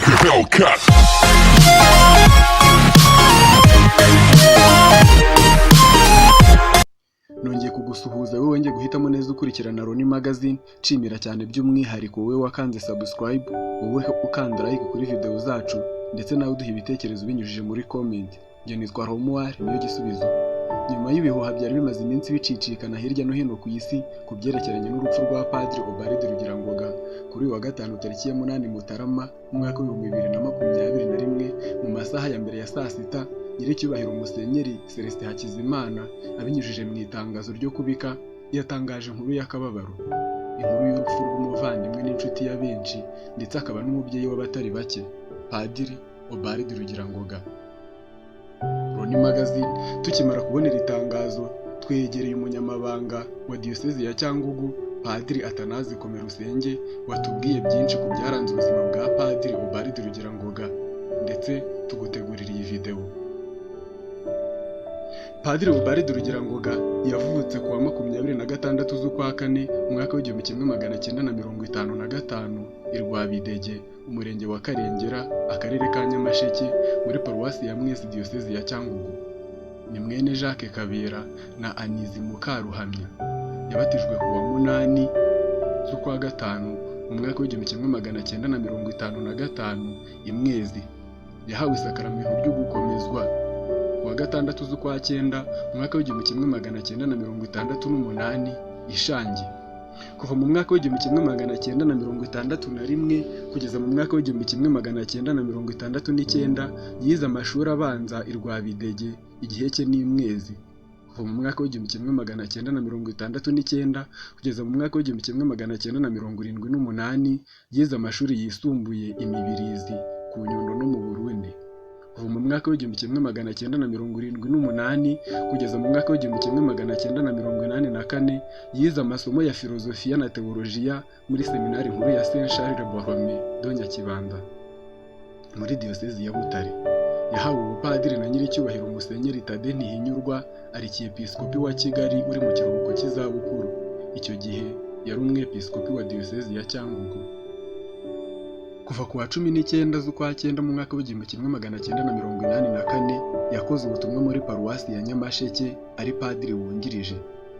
like a Hellcat. Nongeye kugusuhuza wowe wongeye guhitamo neza ukurikirana Roni Magazine, nshimira cyane by'umwihariko wowe wakanze subscribe, wowe ukanda like kuri video zacu ndetse nawe uduha ibitekerezo binyujije muri comment. Njye nitwa Romuald niyo gisubizo. Nyuma y'ibihuha byari bimaze iminsi bicicikana hirya no hino ku isi ku byerekeranye n'urupfu rwa Padiri Ubald Rugirangoga kuri uyu wa gatanu tariki ya 8 Mutarama mu mwaka wa 2021 mu masaha ya mbere ya saa sita, Nyiricyubahiro Musenyeri Celestin Hakizimana abinyujije mu itangazo ryo kubika yatangaje inkuru y'akababaro, inkuru y'urupfu rw'umuvandimwe n'inshuti ya benshi ndetse akaba n'umubyeyi w'abatari bake, Padiri Ubald Rugirangoga. Roni Magazine tukimara kubona iri tangazo twegereye umunyamabanga wa Diyosezi ya Cyangugu, Padiri Atanazi Komerusenge, watubwiye byinshi ku byaranze ubuzima bwa Padiri Ubald Rugirangoga ndetse tugutegurira iyi video. Padiri Ubald Rugirangoga yavutse ku wa 26 z'ukwa kane mu mwaka wa 1955 i Rwabidege, umurenge wa Karengera, akarere ka Nyamasheke, muri paruwasi ya Mwezi, Diyosezi ya Cyangugu. Ni mwene Jacques Kabera na Anizi Mukaruhamya. Yabatijwe ku wa 8 z'ukwa gatanu mu mwaka wa 1955 i Mwezi. Yahawe isakaramentu ryo gukomezwa ku wa 6 z'ukwa cyenda mu mwaka wa 1968 i Shangi. Kuva mu mwaka wa 1961 kugeza mu mwaka wa 1969 yize amashuri abanza i Rwabidege igihe cye ni Mwezi. Kuva mu mwaka wa 1969 kugeza mu mwaka wa 1978 yize amashuri yisumbuye i Mibirizi ku Nyundo no mu Burundi. Kuva mu mwaka wa 1978 kugeza mu mwaka wa 1984 yize amasomo ya filozofiya na teolojiya muri seminari nkuru ya Saint Charles Borromée do Nyakibanda muri Diyosezi ya Butare. Yahawe ubupadiri na Nyiricyubahiro Musenyeri Tade Ntihinyurwa, Arikiepiskopi wa Kigali uri mu kiruhuko cy'izabukuru. Icyo gihe yari umwepiskopi wa Diyosezi ya Cyangugu. Kuva ku wa 19 z'ukwa cyenda mu mwaka wa 1984 yakoze ubutumwa muri paruwasi ya Nyamasheke ari padiri wungirije.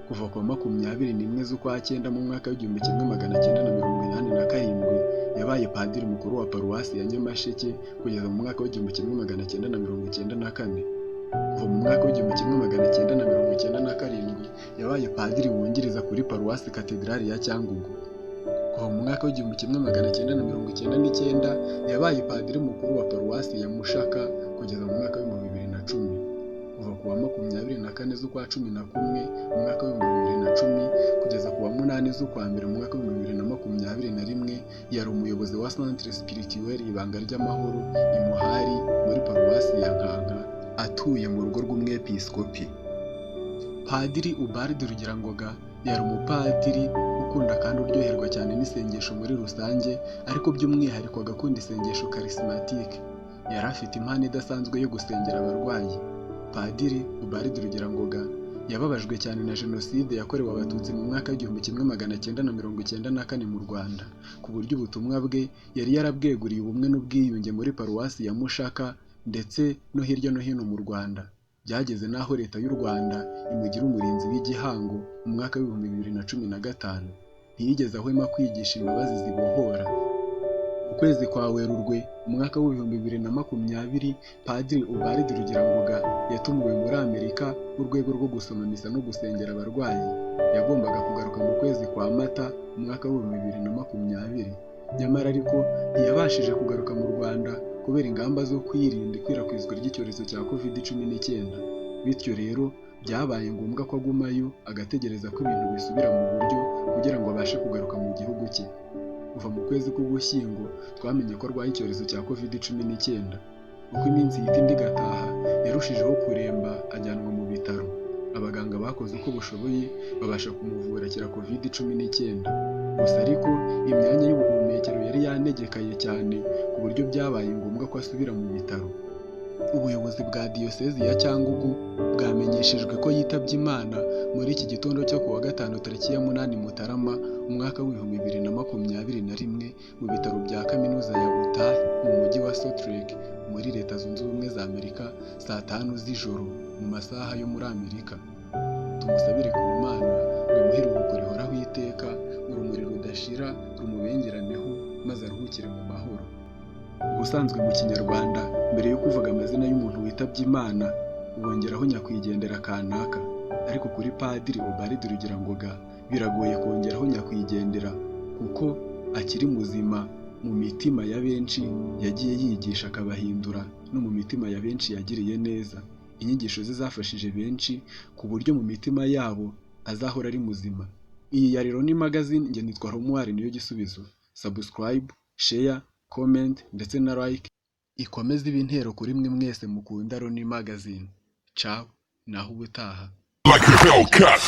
Kuva ku wa 21 z'ukwa cyenda mu mwaka wa 1987 yabaye padiri mukuru wa paruwasi ya Nyamasheke kugeza mu mwaka wa 1994. Kuva mu mwaka wa 1997 yabaye padiri wungiriza kuri paruwasi Katedrali ya Cyangugu. Kuva mu mwaka wa 1999 yabaye padiri mukuru wa paruwasi ya Mushaka kugeza mu mwaka wa 2010. Kuva ku wa 24 z'ukwa 11 mu mwaka wa 2010 kugeza ku wa 8 z'ukwa mbere mu mwaka wa 2021 yari umuyobozi wa Centre Spirituel Ibanga ry'Amahoro i Muhari muri paruwasi ya Nkanka, atuye mu rugo rw'umwepiskopi. Padiri Ubald Rugirangoga yari umupadiri ukunda kandi uryoherwa cyane n'isengesho muri rusange, ariko by'umwihariko agakunda isengesho charismatique. Yari afite impano idasanzwe yo gusengera abarwayi. Padiri Ubald Rugirangoga yababajwe cyane na jenoside yakorewe abatutsi mu mwaka wa 1994 mu Rwanda, ku buryo ubutumwa bwe yari yarabweguriye ubumwe n'ubwiyunge muri paruwasi ya Mushaka ndetse no hirya no hino mu Rwanda. Byageze n'aho leta y'u Rwanda imugira umurinzi w'igihango mu mwaka wa 2015. Ntiyigeze ahwema kwigisha imbabazi zibohora. Mu kwezi kwa Werurwe mu mwaka wa 2020 Padiri Ubald Rugirangoga yatumiwe muri Amerika mu rwego rwo gusoma misa no gusengera abarwayi. Yagombaga kugaruka mu kwezi kwa Mata mu mwaka wa 2020, nyamara ariko ntiyabashije kugaruka mu Rwanda kubera ingamba zo kwirinda ikwirakwizwa ry'icyorezo cya COVID-19. Bityo rero byabaye ngombwa ko agumayo agategereza ko ibintu bisubira mu buryo kugira ngo abashe kugaruka mu gihugu cye. Kuva mu kwezi k'Ugushyingo twamenye ko arwaye icyorezo cya COVID-19. Uko iminsi ihita indi igataha yarushijeho kuremba, ajyanwa mu bitaro. Abaganga bakoze uko bashoboye babasha kumuvura akira COVID-19. Gusa ariko imyanya y'ubuhumekero yari yanegekaye cyane ku buryo byabaye ngombwa ko asubira mu bitaro. Ubuyobozi bwa Diyosezi ya Cyangugu bwamenyeshejwe ko yitabye Imana muri iki gitondo cyo ku wa gatanu tariki ya 8 Mutarama umwaka wa 2021 mu bitaro bya Kaminuza ya Utah mu mujyi wa Salt Lake muri Leta Zunze Ubumwe za Amerika saa 5 z'ijoro mu masaha yo muri Amerika. Tumusabire ku Mana ngo imuhe iruhuko rihoraho iteka, urumuri rudashira rumubengeraneho maze aruhukire mu mahoro. Ubusanzwe mu Kinyarwanda mbere yo kuvuga amazina y'umuntu witabye Imana ubongeraho nyakwigendera kanaka, ariko kuri Padiri Ubald Rugirangoga biragoye kongeraho nyakwigendera kuko akiri muzima mu mitima ya benshi yagiye yigisha akabahindura, no mu mitima ya benshi yagiriye neza. Inyigisho ze zafashije benshi ku buryo mu mitima yabo azahora ari muzima. Iyi ya Loni Magazine, njye nitwa Romuald Niyo Gisubizo. Subscribe, share, comment ndetse na like ikomeze ibintero kuri mwe mwese mukunda Loni Magazine. Ciao, naho ubutaha. Like a Hellcat.